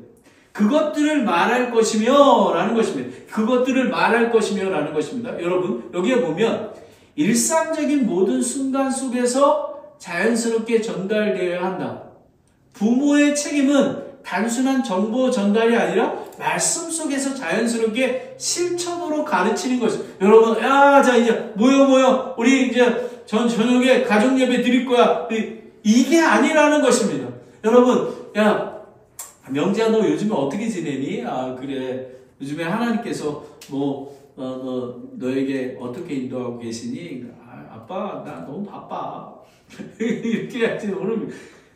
그것들을 말할 것이며 라는 것입니다. 그것들을 말할 것이며 라는 것입니다. 여러분, 여기에 보면 일상적인 모든 순간 속에서 자연스럽게 전달되어야 한다. 부모의 책임은 단순한 정보 전달이 아니라 말씀 속에서 자연스럽게 실천으로 가르치는 것입니다. 여러분, 자 이제 모여 우리 이제 저녁에 가족 예배 드릴 거야. 이게 아니라는 것입니다. 여러분, 야, 명지야, 너 요즘에 어떻게 지내니? 그래. 요즘에 하나님께서 너에게 어떻게 인도하고 계시니? 아빠, 나 너무 바빠. 이렇게 하지. 오늘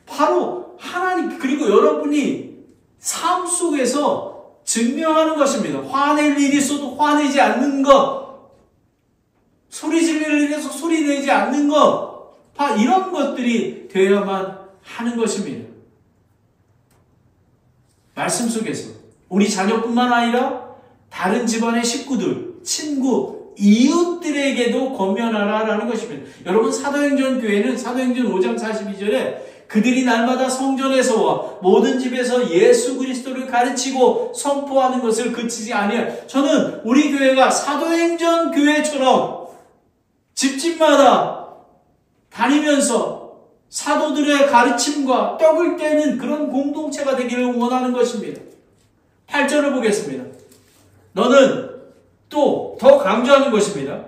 바로 하나님, 그리고 여러분이 삶 속에서 증명하는 것입니다. 화낼 일이 있어도 화내지 않는 것. 소리 지를 일에서 소리 내지 않는 것. 다 이런 것들이 되어야만 하는 것입니다. 말씀 속에서 우리 자녀뿐만 아니라 다른 집안의 식구들, 친구, 이웃들에게도 권면하라라는 것입니다. 여러분, 사도행전 교회는 사도행전 5장 42절에 그들이 날마다 성전에서와 모든 집에서 예수 그리스도를 가르치고 선포하는 것을 그치지 아니하여. 저는 우리 교회가 사도행전 교회처럼 집집마다 다니면서 사도들의 가르침과 떡을 떼는 그런 공동체가 되기를 원하는 것입니다. 8절을 보겠습니다. 너는 또 더 강조하는 것입니다.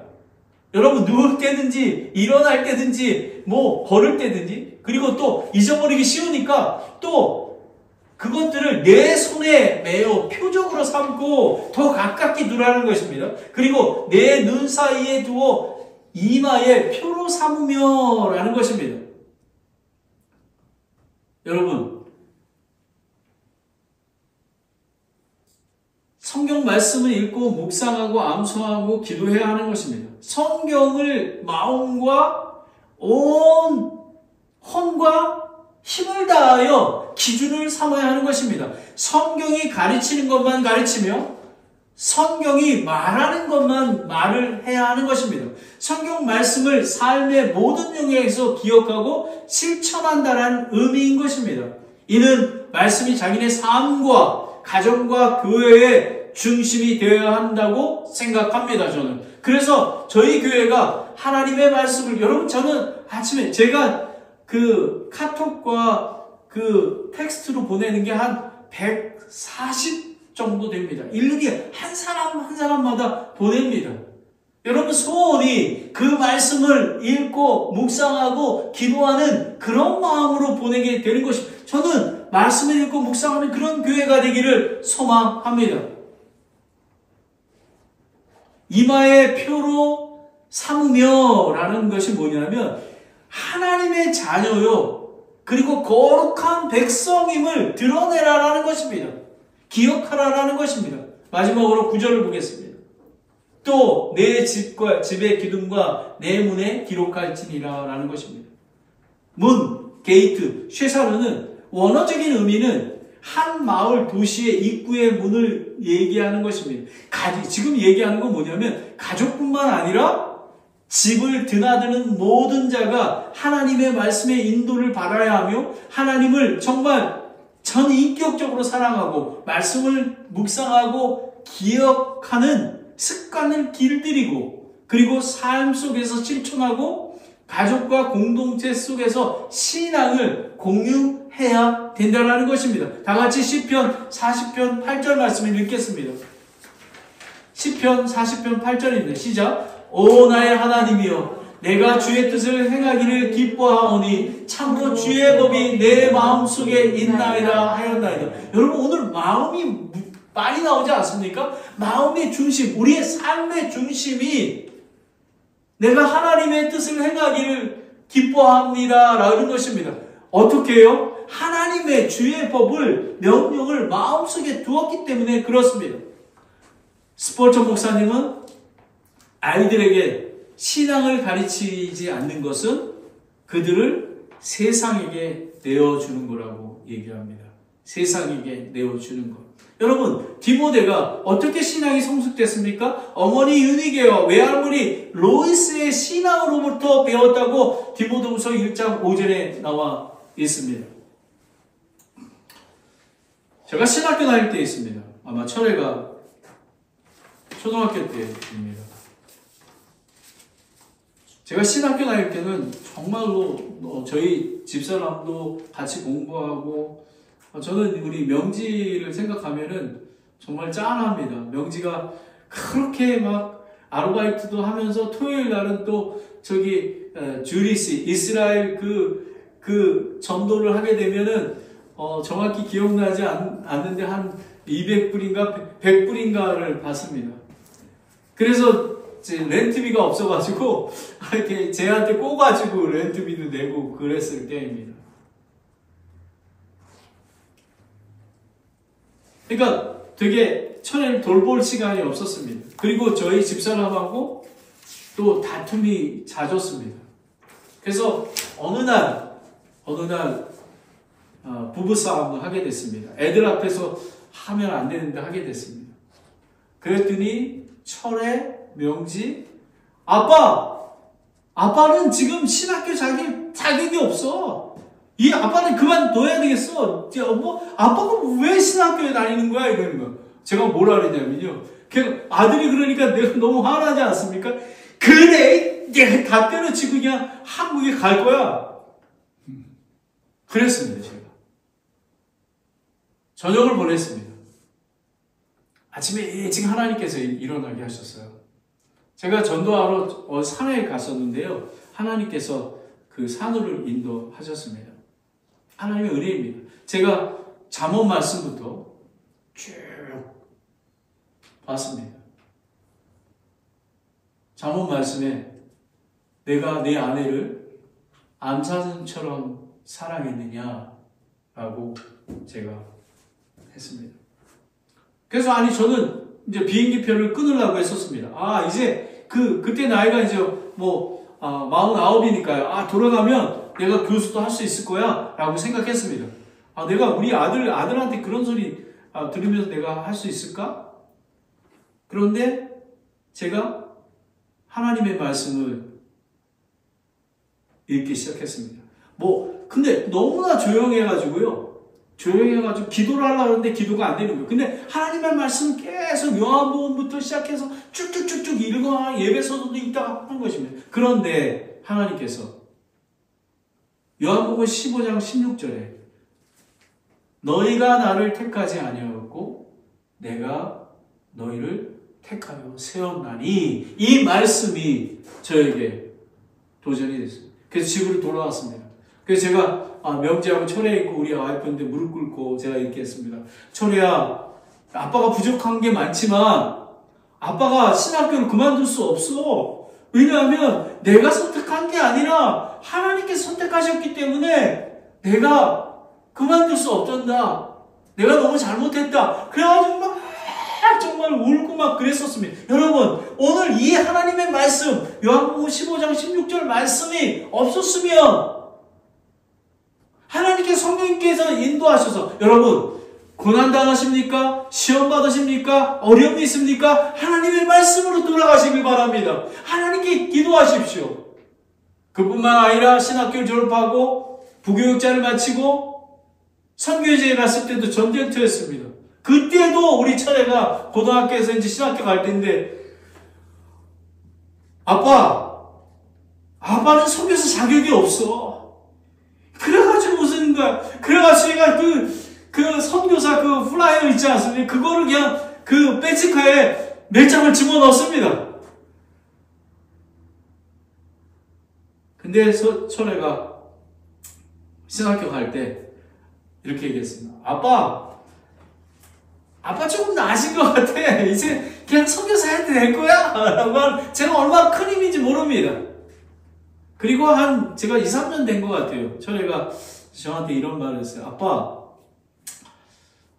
여러분, 누울 때든지 일어날 때든지 걸을 때든지, 그리고 또 잊어버리기 쉬우니까 또 그것들을 내 손에 매어 표적으로 삼고 더 가깝게 두라는 것입니다. 그리고 내 눈 사이에 두어 이마에 표로 삼으며 라는 것입니다. 여러분, 성경 말씀을 읽고 묵상하고 암송하고 기도해야 하는 것입니다. 성경을 마음과 온 혼과 힘을 다하여 기준을 삼아야 하는 것입니다. 성경이 가르치는 것만 가르치며 성경이 말하는 것만 말을 해야 하는 것입니다. 성경 말씀을 삶의 모든 영역에서 기억하고 실천한다는 의미인 것입니다. 이는 말씀이 자기네 삶과 가정과 교회의 중심이 되어야 한다고 생각합니다. 저는. 그래서 저희 교회가 하나님의 말씀을, 여러분, 저는 아침에 제가 그 카톡과 그 텍스트로 보내는 게 한 140 정도 됩니다. 일일이 한 사람 한 사람마다 보냅니다. 여러분, 소원이 그 말씀을 읽고 묵상하고 기도하는 그런 마음으로 보내게 되는 것입니다. 저는 말씀을 읽고 묵상하는 그런 교회가 되기를 소망합니다. 이마의 표로 삼으며 라는 것이 뭐냐면 하나님의 자녀요, 그리고 거룩한 백성임을 드러내라라는 것입니다. 기억하라라는 것입니다. 마지막으로 9절을 보겠습니다. 또 내 집과 집의 기둥과 내 문에 기록할지니라 라는 것입니다. 문, 게이트, 쉐사르는 원어적인 의미는 한 마을 도시의 입구의 문을 얘기하는 것입니다. 지금 얘기하는 건 뭐냐면 가족뿐만 아니라 집을 드나드는 모든 자가 하나님의 말씀의 인도를 받아야 하며 하나님을 정말 전인격적으로 사랑하고 말씀을 묵상하고 기억하는 습관을 길들이고 그리고 삶 속에서 실천하고 가족과 공동체 속에서 신앙을 공유해야 된다는 것입니다. 다 같이 시편 40편 8절 말씀을 읽겠습니다. 시편 40편 8절입니다. 시작. 오 나의 하나님이여, 내가 주의 뜻을 행하기를 기뻐하오니 참으로 주의 법이 내 마음속에 있나이다 하였나이다. 여러분, 오늘 마음이 많이 나오지 않습니까? 마음의 중심, 우리의 삶의 중심이 내가 하나님의 뜻을 행하기를 기뻐합니다 라는 것입니다. 어떻게 해요? 하나님의 주의 법을, 명령을 마음속에 두었기 때문에 그렇습니다. 스포처 목사님은 아이들에게 신앙을 가르치지 않는 것은 그들을 세상에게 내어주는 거라고 얘기합니다. 세상에게 내어주는 것. 여러분, 디모데가 어떻게 신앙이 성숙됐습니까? 어머니 유니게와 외할머니 로이스의 신앙으로부터 배웠다고 디모데후서 1장 5절에 나와 있습니다. 제가 신학교 다닐 때 있습니다. 아마 철회가 초등학교 때입니다. 제가 신학교 다닐 때는 정말로 저희 집사람도 같이 공부하고 저는 우리 명지를 생각하면은 정말 짠합니다. 명지가 그렇게 막 아르바이트도 하면서 토요일 날은 또 저기 주리시 이스라엘 그 전도를 하게 되면은 정확히 기억나지 않는데 한 200불인가 100불인가를 받습니다. 그래서 렌트비가 없어가지고 이렇게 쟤한테 꼬가지고 렌트비도 내고 그랬을 때입니다. 그러니까 되게 천혜를 돌볼 시간이 없었습니다. 그리고 저희 집사람하고 또 다툼이 잦았습니다. 그래서 어느 날 부부싸움도 하게 됐습니다. 애들 앞에서 하면 안 되는데 하게 됐습니다. 그랬더니 철회 명지, 아빠는 지금 신학교 자격이 없어. 이 아빠는 그만둬야 되겠어. 아빠가 왜 신학교에 다니는 거야? 이러는 거야. 제가 뭐라 그랬냐면요. 아들이 그러니까 내가 너무 화나지 않습니까? 그래, 내가 다 때려치고 그냥 한국에 갈 거야. 그랬습니다, 제가. 저녁을 보냈습니다. 아침에 일찍 하나님께서 일어나게 하셨어요. 제가 전도하러 산에 갔었는데요. 하나님께서 그 산으로 인도하셨습니다. 하나님의 은혜입니다. 제가 잠언 말씀부터 쭉 봤습니다. 잠언 말씀에 내가 내 아내를 암사슴처럼 사랑했느냐라고 제가 했습니다. 그래서 저는 이제 비행기표를 끊으려고 했었습니다. 이제 그때 나이가 이제 49이니까요. 돌아가면 내가 교수도 할 수 있을 거야 라고 생각했습니다. 내가 우리 아들한테 그런 소리 들으면서 내가 할 수 있을까? 그런데 제가 하나님의 말씀을 읽기 시작했습니다. 근데 너무나 조용해가지고 기도를 하려고 하는데 기도가 안 되는 거예요. 근데 하나님의 말씀을 계속 요한복음부터 시작해서 쭉쭉쭉쭉 읽어 예배서도 읽다가 하는 것입니다. 그런데 하나님께서 요한복음 15장 16절에 너희가 나를 택하지 아니하였고 내가 너희를 택하여 세웠나니 이 말씀이 저에게 도전이 됐습니다. 그래서 집으로 돌아왔습니다. 그래서 제가 명지하고 철회에 있고 우리 와이프한테 무릎 꿇고 제가 이렇게 했습니다. 철회야, 아빠가 부족한 게 많지만 아빠가 신학교를 그만둘 수 없어. 왜냐하면 내가 선택한 게 아니라 하나님께서 선택하셨기 때문에 내가 그만둘 수 없단다. 내가 너무 잘못했다. 그래가지고 막 정말 울고 막 그랬었습니다. 여러분, 오늘 이 하나님의 말씀, 요한복음 15장 16절 말씀이 없었으면 하나님께서 성령님께서 인도하셔서 여러분 고난당하십니까? 시험 받으십니까? 어려움이 있습니까? 하나님의 말씀으로 돌아가시길 바랍니다. 하나님께 기도하십시오. 그뿐만 아니라 신학교를 졸업하고 부교육자를 마치고 선교제에 갔을 때도 전쟁터였습니다. 그때도 우리 처제가 고등학교에서 이제 신학교 갈 때인데 아빠는 선교사 자격이 없어. 그래가지고 무슨 거야. 그래가지고 제가 그 선교사 그 플라이어 있지 않습니까? 그거를 그냥 그 배지카에 몇 장을 집어넣습니다. 근데 처제가 신학교 갈 때 이렇게 얘기했습니다. 아빠 조금 나아진 것 같아. 이제 그냥 선교사 해도 될 거야? 라고 제가 얼마나 큰 힘인지 모릅니다. 그리고 제가 2, 3년 된 것 같아요. 처제가 저한테 이런 말을 했어요.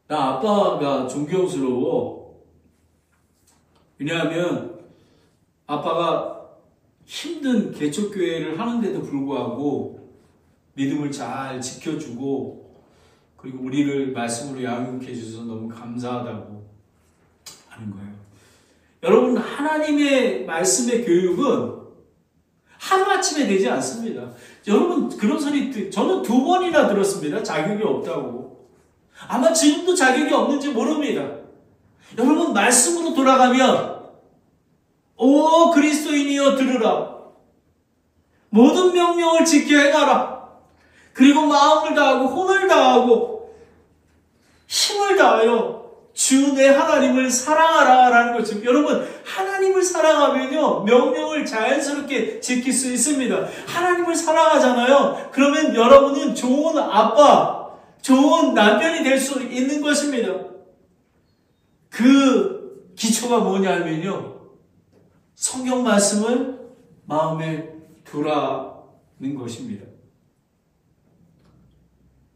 나 아빠가 존경스러워. 왜냐하면 아빠가 힘든 개척교회를 하는데도 불구하고 믿음을 잘 지켜주고 그리고 우리를 말씀으로 양육해 주셔서 너무 감사하다고 하는 거예요. 여러분, 하나님의 말씀의 교육은 하루아침에 되지 않습니다. 여러분, 그런 소리 저는 2번이나 들었습니다. 자격이 없다고. 아마 지금도 자격이 없는지 모릅니다. 여러분, 말씀으로 돌아가면 오 그리스도인이여 들으라. 모든 명령을 지켜 행하라. 그리고 마음을 다하고 혼을 다하고 힘을 다하여 주 내 하나님을 사랑하라 라는 거죠. 여러분, 하나님을 사랑하면요 명령을 자연스럽게 지킬 수 있습니다. 하나님을 사랑하잖아요. 그러면 여러분은 좋은 아빠, 좋은 남편이 될 수 있는 것입니다. 그 기초가 뭐냐면요, 성경 말씀을 마음에 두라는 것입니다.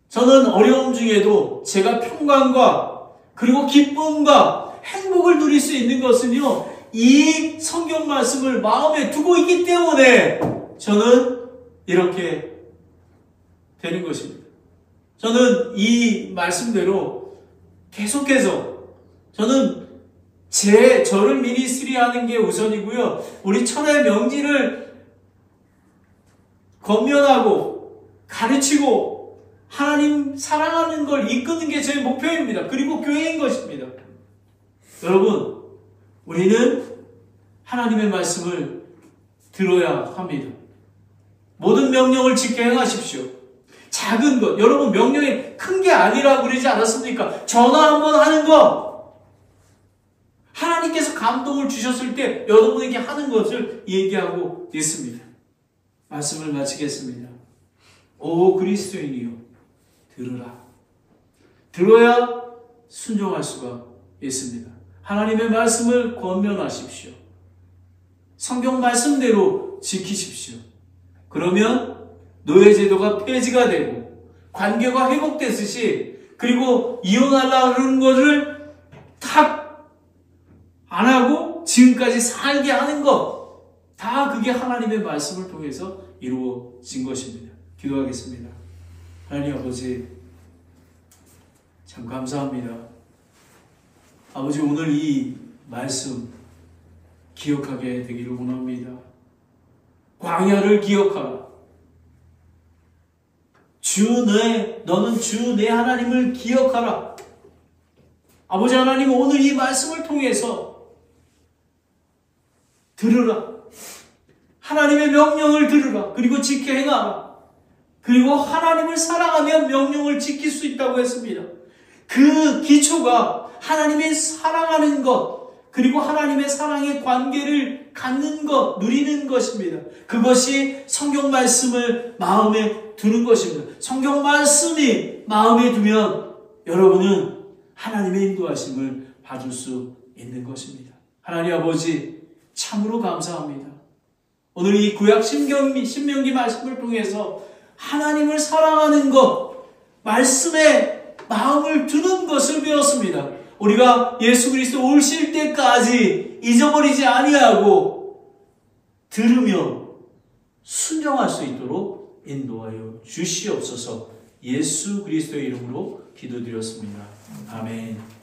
저는 어려움 중에도 제가 평강과 그리고 기쁨과 행복을 누릴 수 있는 것은요, 이 성경 말씀을 마음에 두고 있기 때문에 저는 이렇게 되는 것입니다. 저는 이 말씀대로 계속해서 저는 저를 미니스트리 하는 게 우선이고요. 우리 천의 명지를 권면하고 가르치고 하나님 사랑하는 걸 이끄는 게 제 목표입니다. 그리고 교회인 것입니다. 여러분, 우리는 하나님의 말씀을 들어야 합니다. 모든 명령을 지켜 행하십시오. 작은 것, 여러분 명령이 큰 게 아니라고 그러지 않았습니까? 전화 한번 하는 것, 하나님께서 감동을 주셨을 때 여러분에게 하는 것을 얘기하고 있습니다. 말씀을 마치겠습니다. 오 그리스도인이요, 들으라. 들어야 순종할 수가 있습니다. 하나님의 말씀을 권면하십시오. 성경 말씀대로 지키십시오. 그러면 노예제도가 폐지가 되고 관계가 회복되듯이, 그리고 이혼하려는 것을 탁 안 하고 지금까지 살게 하는 것, 다 그게 하나님의 말씀을 통해서 이루어진 것입니다. 기도하겠습니다. 하나님 아버지, 참 감사합니다. 아버지, 오늘 이 말씀 기억하게 되기를 원합니다. 광야를 기억하라. 너는 주 내 하나님을 기억하라. 아버지 하나님, 오늘 이 말씀을 통해서 들으라. 하나님의 명령을 들으라. 그리고 지켜 행하라. 그리고 하나님을 사랑하면 명령을 지킬 수 있다고 했습니다. 그 기초가 하나님의 사랑하는 것, 그리고 하나님의 사랑의 관계를 갖는 것, 누리는 것입니다. 그것이 성경 말씀을 마음에 두는 것입니다. 성경 말씀이 마음에 두면 여러분은 하나님의 인도하심을 받을 수 있는 것입니다. 하나님 아버지, 참으로 감사합니다. 오늘 이 구약 신명기 말씀을 통해서 하나님을 사랑하는 것, 말씀에 마음을 두는 것을 배웠습니다. 우리가 예수 그리스도 오실 때까지 잊어버리지 아니하고 들으며 순종할 수 있도록 인도하여 주시옵소서. 예수 그리스도의 이름으로 기도드렸습니다. 아멘.